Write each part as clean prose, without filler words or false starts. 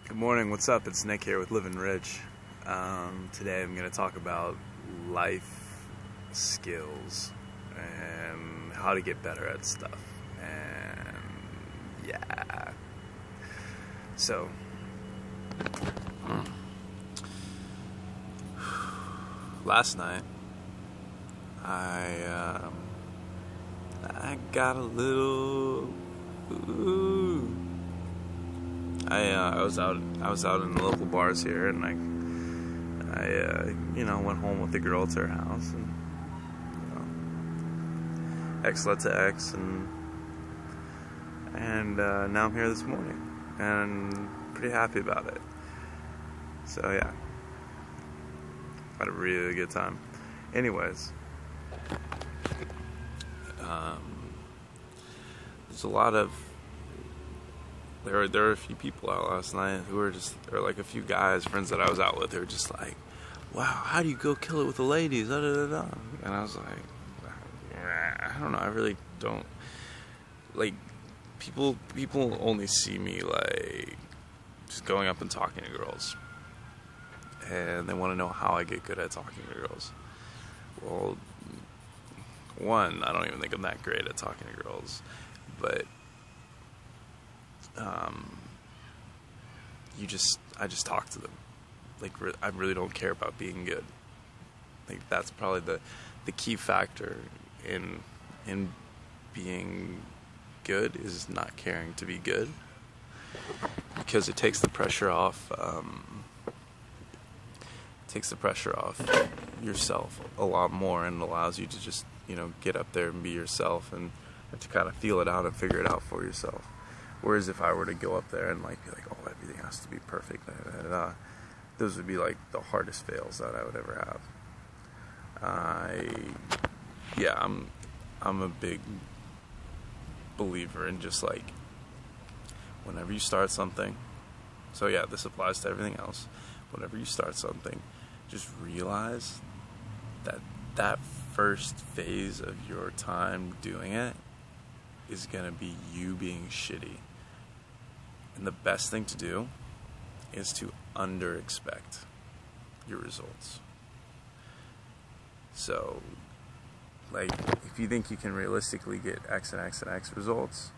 Good morning, what's up? It's Nick here with Living Rich. Today I'm going to talk about life skills and how to get better at stuff. And yeah. So, last night I got a little. I was out in the local bars here, and I went home with the girl to her house, and X led to X, and now I'm here this morning, and I'm pretty happy about it. So yeah, had a really good time. Anyways, there's a lot of There were a few people out last night who were like a few guys, friends that I was out with, who were just like, wow, how do you go kill it with the ladies? Da, da, da, da. And I was like, I don't know, I really don't. Like, people only see me, like, just going up and talking to girls. And they want to know how I get good at talking to girls. Well, one, I don't even think I'm that great at talking to girls. But I just talk to them. Like, I really don't care about being good. Like, that's probably the key factor in being good, is not caring to be good, because it takes the pressure off. Takes the pressure off yourself a lot more, and allows you to just get up there and be yourself, and to kind of feel it out and figure it out for yourself. Whereas if I were to go up there and be like, oh, everything has to be perfect, those would be like the hardest fails that I would ever have. I'm a big believer in just like, whenever you start something, so yeah, this applies to everything else. Whenever you start something, just realize that first phase of your time doing it is gonna be you being shitty. And the best thing to do is to under-expect your results. So, like, if you think you can realistically get X and X and X results,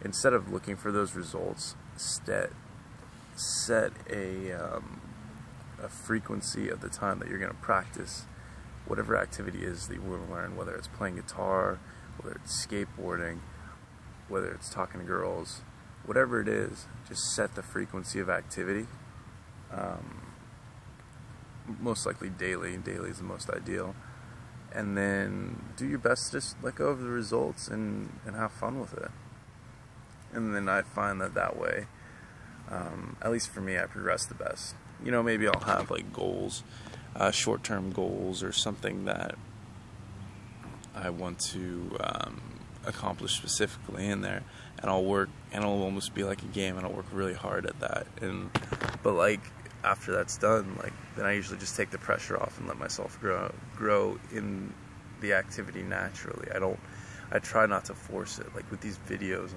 instead of looking for those results, set a frequency of the time that you're going to practice whatever activity is that you want to learn, whether it's playing guitar, whether it's skateboarding, whether it's talking to girls, whatever it is. Just set the frequency of activity, most likely daily. Daily is the most ideal. And then do your best to just let go of the results and have fun with it. And then I find that way, at least for me, I progress the best. Maybe I'll have like goals, short-term goals, or something that I want to accomplish specifically in there, and I'll work, and it'll almost be like a game, and I'll work really hard at that. But like, after that's done, like, then I usually just take the pressure off and let myself grow in the activity naturally. I try not to force it. Like with these videos,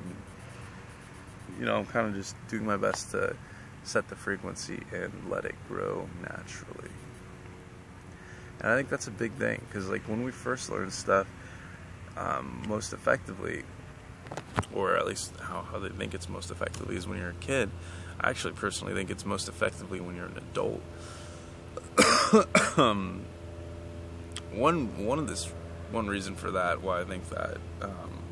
and I'm kind of just doing my best to set the frequency and let it grow naturally. And I think that's a big thing, because like when we first learn stuff, most effectively, or at least how they think it's most effectively, is when you're a kid. I actually personally think it's most effectively when you're an adult. One reason for that, why I think that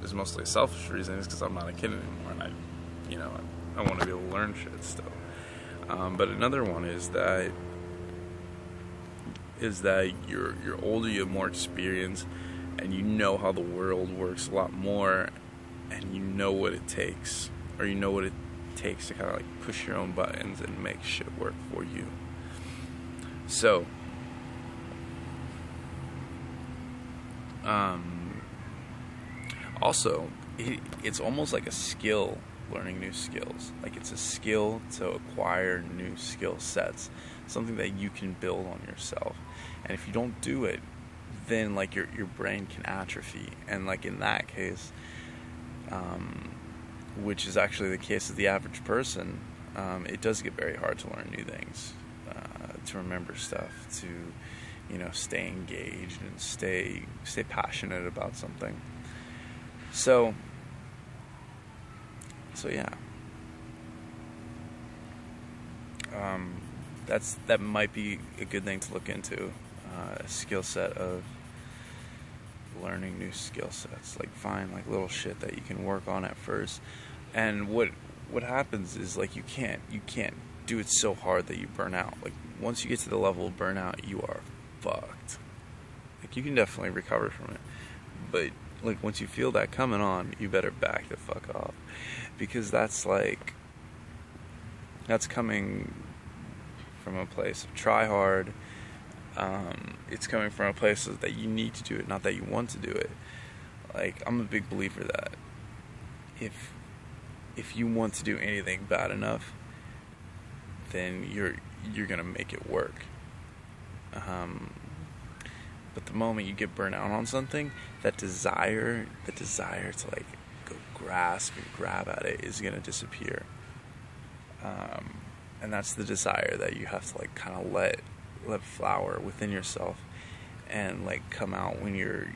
is mostly a selfish reason, is because I'm not a kid anymore, and I want to be able to learn shit still. But another one is that you're older, you have more experience, and you know how the world works a lot more, and you know what it takes, or you know what it takes to kind of like push your own buttons and make shit work for you. So, also, it's almost like a skill, learning new skills. Like, it's a skill to acquire new skill sets, something that you can build on yourself. And if you don't do it, then like your brain can atrophy, and like in that case, which is actually the case of the average person, it does get very hard to learn new things, to remember stuff, to, stay engaged and stay passionate about something. So yeah. That might be a good thing to look into, a skill set of learning new skill sets. Like, find like little shit that you can work on at first, and what happens is, like, you can't do it so hard that you burn out. Like, once you get to the level of burnout, you are fucked. Like, you can definitely recover from it, but like, once you feel that coming on, you better back the fuck off, because that's coming from a place of try hard. It's coming from a place that you need to do it, not that you want to do it. Like, I'm a big believer that if you want to do anything bad enough, then you're gonna make it work. But the moment you get burnt out on something, that desire to like go grasp and grab at it is gonna disappear. And that's the desire that you have to like kind of let flower within yourself and like come out when you're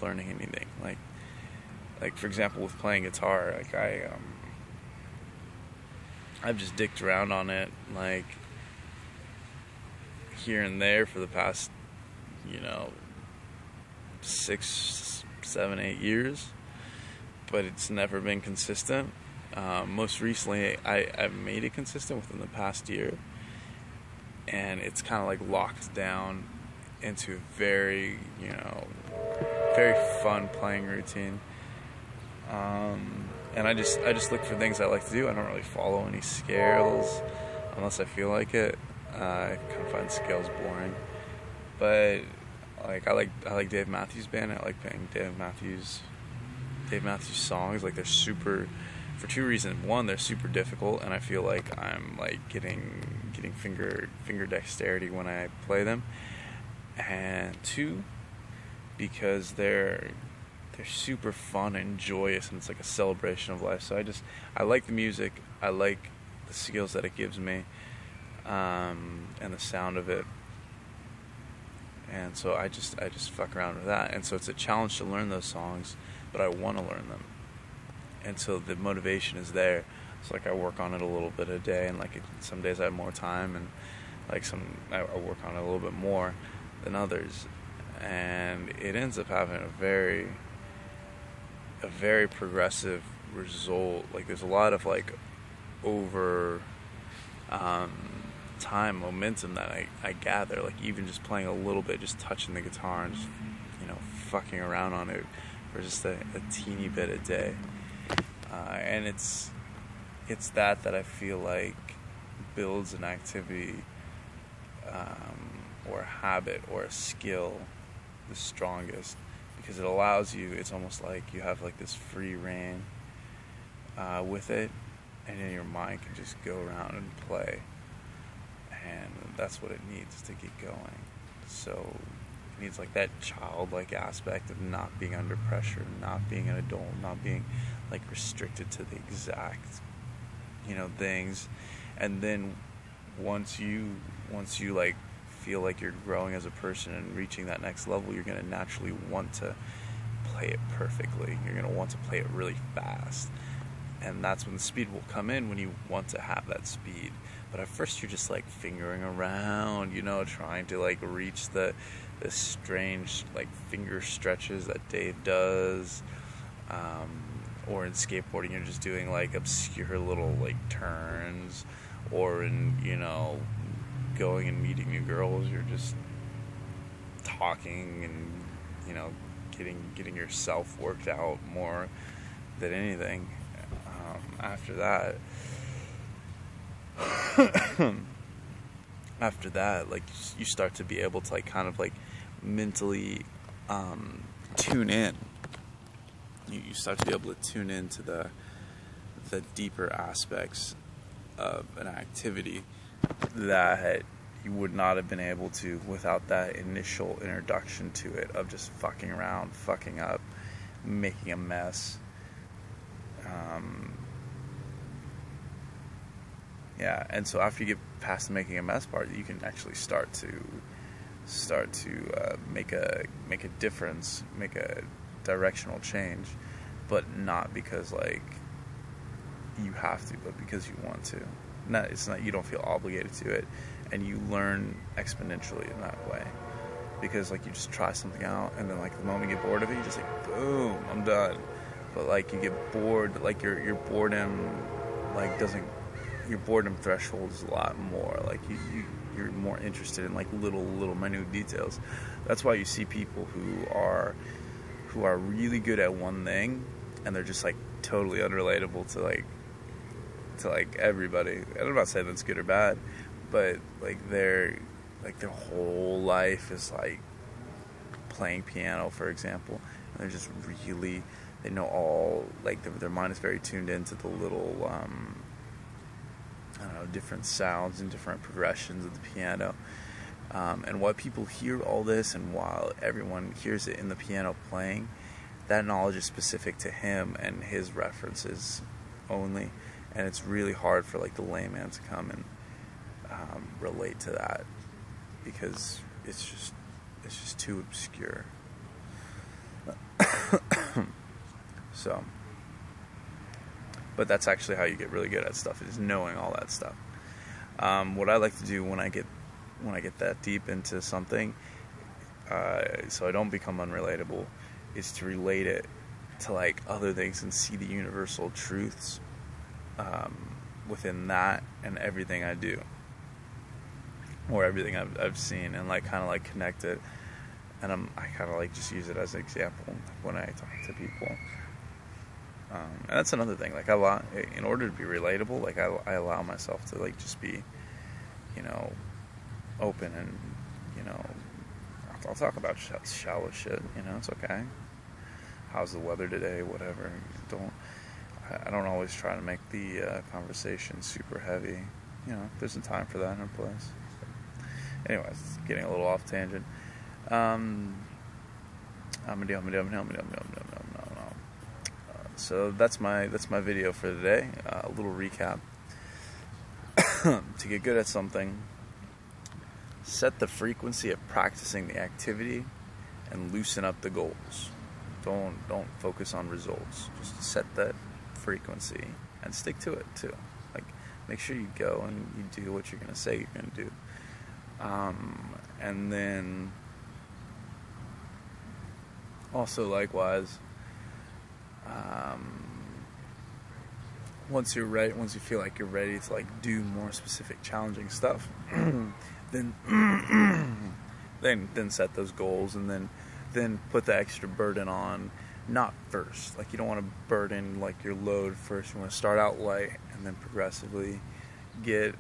learning anything. Like for example, with playing guitar, like I've just dicked around on it like here and there for the past 6, 7, 8 years, but it's never been consistent. Most recently, I've made it consistent within the past year, and it's kind of like locked down into a very fun playing routine. And I just look for things I like to do. I don't really follow any scales unless I feel like it. I kind of find scales boring, but like I like Dave Matthews Band. I like playing Dave Matthews songs. Like, they're super, for two reasons. One, they're super difficult, and I feel like I'm like getting finger dexterity when I play them. And two, because they're super fun and joyous, and it's like a celebration of life. So I like the music. I like the skills that it gives me, and the sound of it. And so I just fuck around with that. And so it's a challenge to learn those songs, but I want to learn them. And so the motivation is there. So like, I work on it a little bit a day, and like some days I have more time, and like I work on it a little bit more than others. And it ends up having a very progressive result. Like, there's a lot of like over time momentum that I gather, like even just playing a little bit, just touching the guitar and just fucking around on it for just a teeny bit a day, and it's that I feel like builds an activity or a habit or a skill the strongest, because it allows you, it's almost like you have like this free reign with it, and then your mind can just go around and play. And that's what it needs to get going. So it needs like that childlike aspect of not being under pressure, not being an adult, not being like restricted to the exact things. And then once you like feel like you're growing as a person and reaching that next level, you're going to naturally want to play it perfectly. You're going to want to play it really fast. And that's when the speed will come in, when you want to have that speed. But at first you're just like fingering around, trying to like reach the strange like finger stretches that Dave does. Or in skateboarding, you're just doing like obscure little like turns. Or in, going and meeting new girls, you're just talking and, getting yourself worked out more than anything. After that, like, you start to be able to like kind of like mentally tune in. You start to be able to tune into the deeper aspects of an activity that you would not have been able to without that initial introduction to it of just fucking around, fucking up, making a mess. Yeah, and so after you get past the making a mess part, you can actually start to make a difference, make a directional change, but not because like you have to, but because you want to. It's not, you don't feel obligated to it, and you learn exponentially in that way, because like you just try something out, and then like the moment you get bored of it, you just like boom, I'm done. But like you get bored, like your boredom like doesn't, your boredom threshold is a lot more. Like you're more interested in like little minute details. That's why you see people who are really good at one thing, and they're just like totally unrelatable to like everybody. I don't know if say that's good or bad, but like their whole life is like playing piano, for example, and they're just really, they know all, like their mind is very tuned into the little I don't know, different sounds and different progressions of the piano, and while people hear all this, and while everyone hears it in the piano playing, that knowledge is specific to him and his references only, and it's really hard for like the layman to come and relate to that, because it's just too obscure. So, but that's actually how you get really good at stuff, is knowing all that stuff. What I like to do when I get that deep into something, so I don't become unrelatable, is to relate it to like other things and see the universal truths within that and everything I do, or everything I've seen, and like kind of like connect it. And I kind of like just use it as an example when I talk to people. And that's another thing. Like in order to be relatable, like I allow myself to like just be, open, and I'll talk about shallow shit. It's okay. How's the weather today? Whatever. I don't always try to make the conversation super heavy. There's a time for that in a place. Anyways, getting a little off tangent. So that's my video for today. A little recap. To get good at something, set the frequency of practicing the activity and loosen up the goals. Don't focus on results. Just set that frequency and stick to it too. Like, make sure you go and you do what you're going to say you're going to do. And then also likewise, once you feel like you're ready to like do more specific challenging stuff, then set those goals, and then put the extra burden on, not first. Like, you don't want to burden like your load first. You want to start out light and then progressively get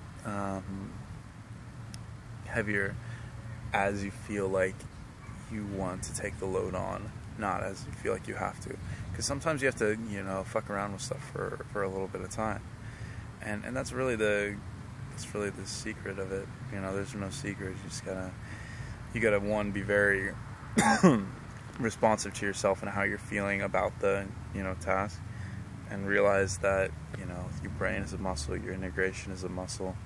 heavier as you feel like you want to take the load on, not as you feel like you have to. Because sometimes you have to, fuck around with stuff for a little bit of time, and that's really the secret of it. There's no secret. You gotta one, be very responsive to yourself and how you're feeling about the task, and realize that your brain is a muscle, your integration is a muscle,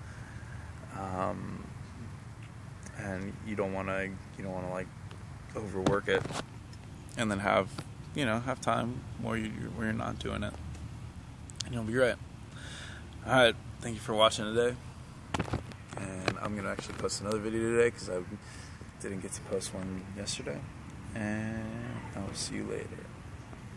and you don't want to like overwork it, and then have time where you're not doing it, and you'll be right. Alright, thank you for watching today, and I'm gonna actually post another video today because I didn't get to post one yesterday, and I will see you later.